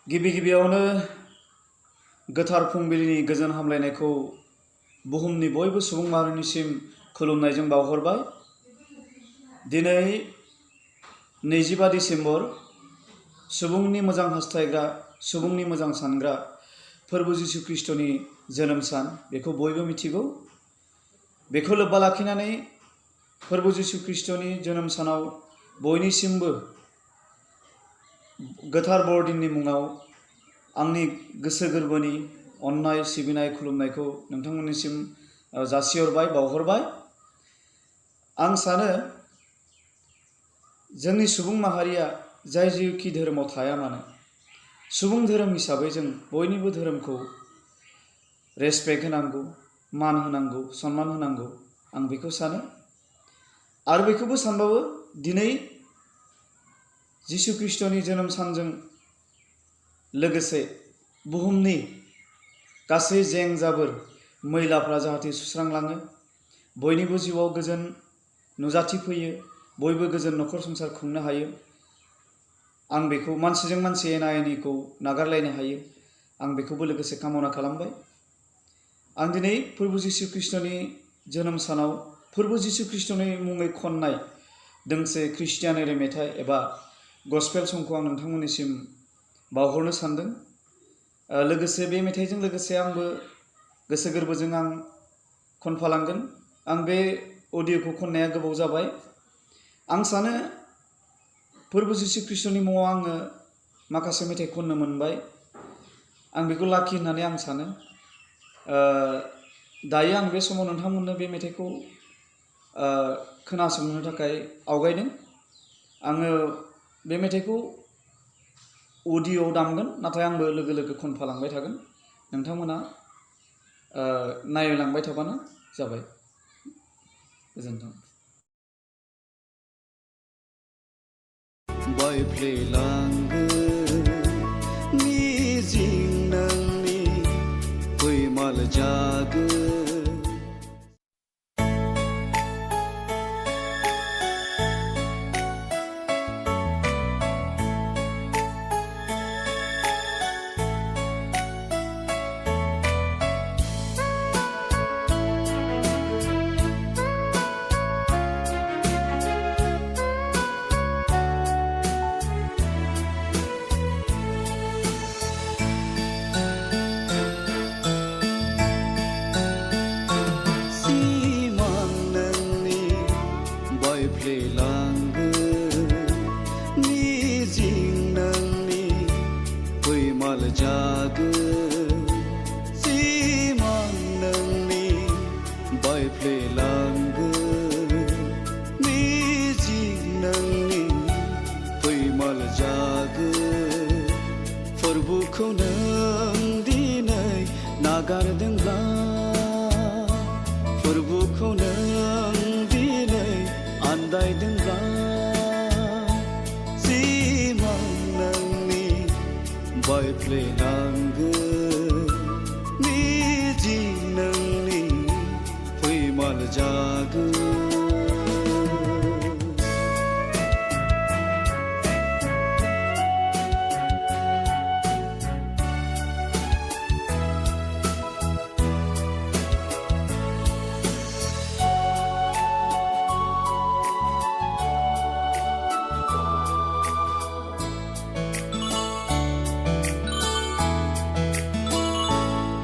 गिबि गिबियावनो गोथार फुंबिलिनि गोजोन हामलायनायखौ बुहुमनि बयबो सुबुं माहारिनिसिम खुलुमनायजों बावहरबाय। दिनै 25 डिसेम्बर सुबुंनि मोजां हास्थायग्रा, सुबुंनि मोजां सानग्रा फोरबो जिशु ख्रीष्टनि जोनोम सान, बेखौ बयबो मिथिगौ। बेखौ लोब्बा लाखिनानै फोरबो जिशु ख्रीष्टनि जोनोम सानाव बयनिसिमबो गोथार बरदिननि मुङाव आंनि गोसो गोरबोनि अननाय, सिबिनाय, खुलुमनायखौ नोंथांमोननिसिम जासिहरबाय, बावहरबाय। आं सानो जोंनि सुबुं माहारिया जाय जिखि धोरोमाव थाया मानो, सुबुं धोरोम हिसाबै जों बयनिबो धोरोमखौ रेसपेक्ट होनांगौ, मान होनांगौ, सन्मान होनांगौ, आं बेखौ सानो। आरो बेखौबो सानबावो, दिनै जिशु ख्रीष्टनि जोनोम सानजों लोगोसे बुहुमनि गासै जें जाबोर मैलाफ्रा जाहाथे सुस्रांलाङो, बयनिबो जिउआव गोजोन नुजाथिफैयो, बयबो गोजोन नखर संसार खुंनो हायो। आं बेखौ मानसिजों मानसि एना एनिखौ नागारलायनो हायो, आं बेखौबो लोगोसे कामना खालामबाय। आं दिनै फोरबो जिशु ख्रीष्टनि जोनोम सानाव फोरबो जिशु ख्रीष्टनि मुङै खननाय दोंसे ख्रिस्टियानारि मेथाइ एबा गस्पेल संखौ आं नोंथांमोननिसिम बावहरनो सानदों। लोगोसे बे मेथाइजों लोगोसे आंबो गोसो गोरबोजों आं खनफालांगोन। आं बे अडिअ'खौ खननाया गोबाव जाबाय। आं सानो फोरबो जिशु ख्रीष्टनि मुङाव आङो माखासे मेथाइ खननो मोनबाय, आं बेखौ लाखि होननानै आं सानो। दायो आं बे समाव नोंथांमोननो बे मेथाइखौ खोनासंनो थाखाय आवगायदों। आङो बे मेथाइखौ अडिअ'आव दामगोन, नाथाय आंबो लोगो लोगो खनफालांबाय थागोन। नोंथांमोना नायलांबाय थाबानो जाबाय। गोजोन्थों। बायफ्लेलांगोन मिजिं नोंनि फैमाल जागोन। मिजिं नोंनि फैमाल जागोन। सिमां नोंनि बायफ्लेलांगोन, मिजिं नोंनि फैमाल जागोन। फोरबोखौ नों दिनै नागारदोंब्ला, फोरबोखौ नों दिनै आन्दायदोंब्ला, सिमां नोंनि बायफ्लेलांगोन, मिजिं नोंनि फैमाल जागोन।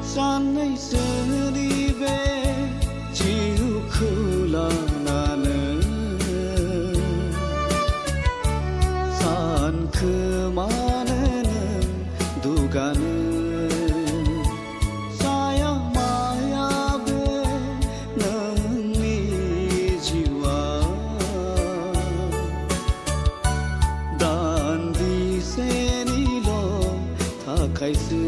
सानैसोनि बे जिउखौ लानानै सानखोमानो नों दुगानो। साया माया बे नोंनि जिउआ, दान्दिसेनिल' थाखायसो।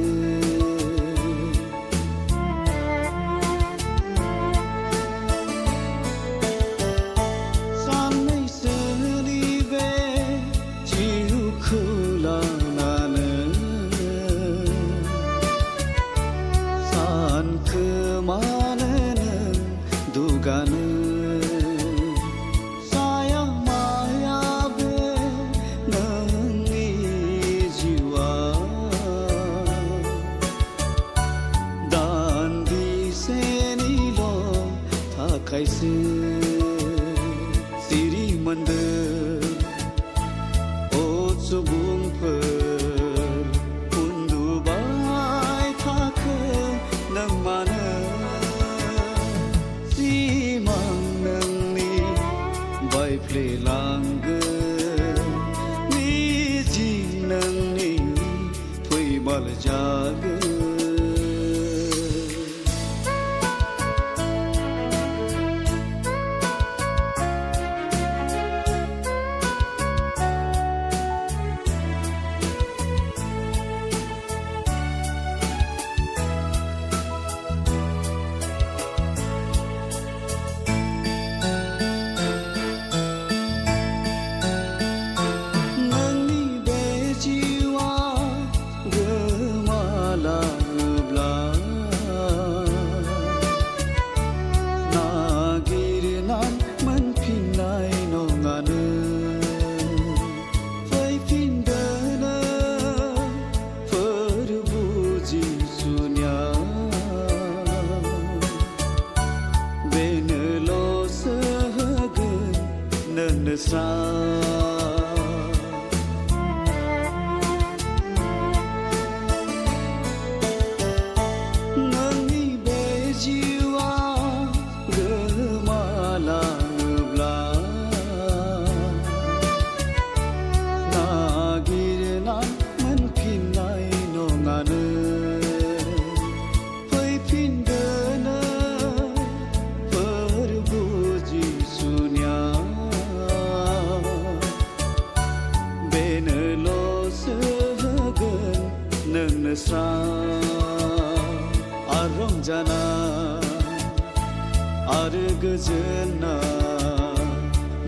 सानखोमानो नों दुगानो। साया माया बे नोंनि जिउआ, स्रां नोंनि बे जिउआ गोमालाङोब्ला नागिरना मोनफिननाय नङानो फैफिनगोनो फोरबु जिसुनिया बेनोल'सो होगोन नोंनो स्रां आरो रंजानाय आरो गोजोननाय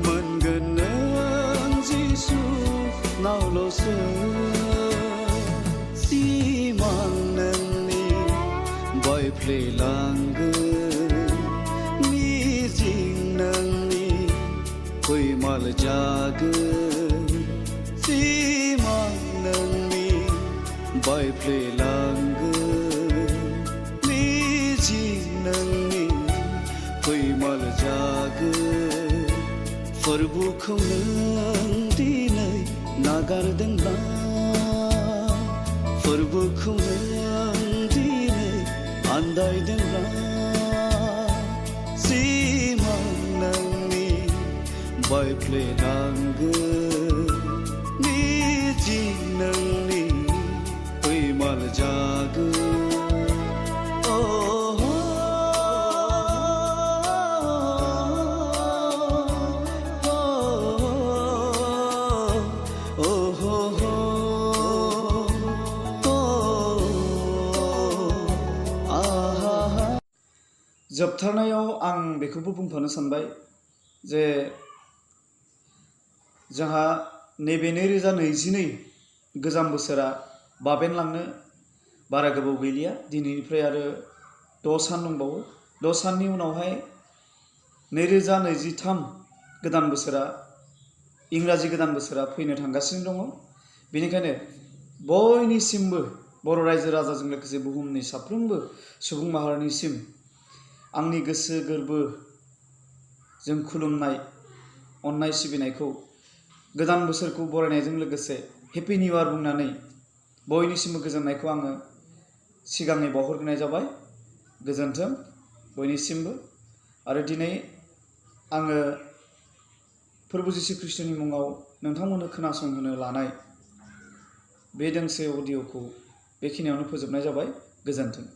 मोनगोन नों जिसुनावल'सो सिमां नोंनि बायफ्लेलांगोन मिजिं नोंनि फैमाल जागोन सिमां नोंनि बायफ्लेलांगोन मिजिं नोंनि फैमाल जागोन फोरबुखौ नों दिनै नागारदोंब्ला फोरबुखौ नों दिनै आन्दायदोंब्ला सिमां नोंनि बायफ्लेलांगोन मिजिं नोंनि फैमाल जागोन जोबथारनायाव आं बेखौबो बुंफानो सानबाय जे जोंहा नैबे 2022 गोजाम बोसोरा बाबेनलांनो बारा गोबाव गैलिया दिनैनिफ्राय आरो 6 सान दंबावो 6 साननि उनावहाय 2023 गोदान बोसोरा इंराजि गोदान बोसोरा फैनो थांगासिनो दङ बेनिखायनो बयनिसिमबो बर' रायजो राजाजों लोगोसे बुहुमनि साफ्रोमबो सुबुं माहारिनिसिम आंनि गोसो गोरबोजों खुलुमनाय अननाय सिबिनायखौ गोदान बोसोरखौ बरायनायजों लोगोसे हेपि निउ इयार बुंनानै बयनिसिमबो गोजोननायखौ आङो सिगाङै बावहरग्रोनाय जाबाय गोजोन्थों बयनिसिमबो आरो दिनै आङो फोरबु जिसु ख्रीष्टनि मुङाव नोंथांमोननो खोनासंहोनो लानाय बे दोंसे अडिअ'खौ बेखिनियावनो फोजोबनाय जाबाय गोजोन्थों।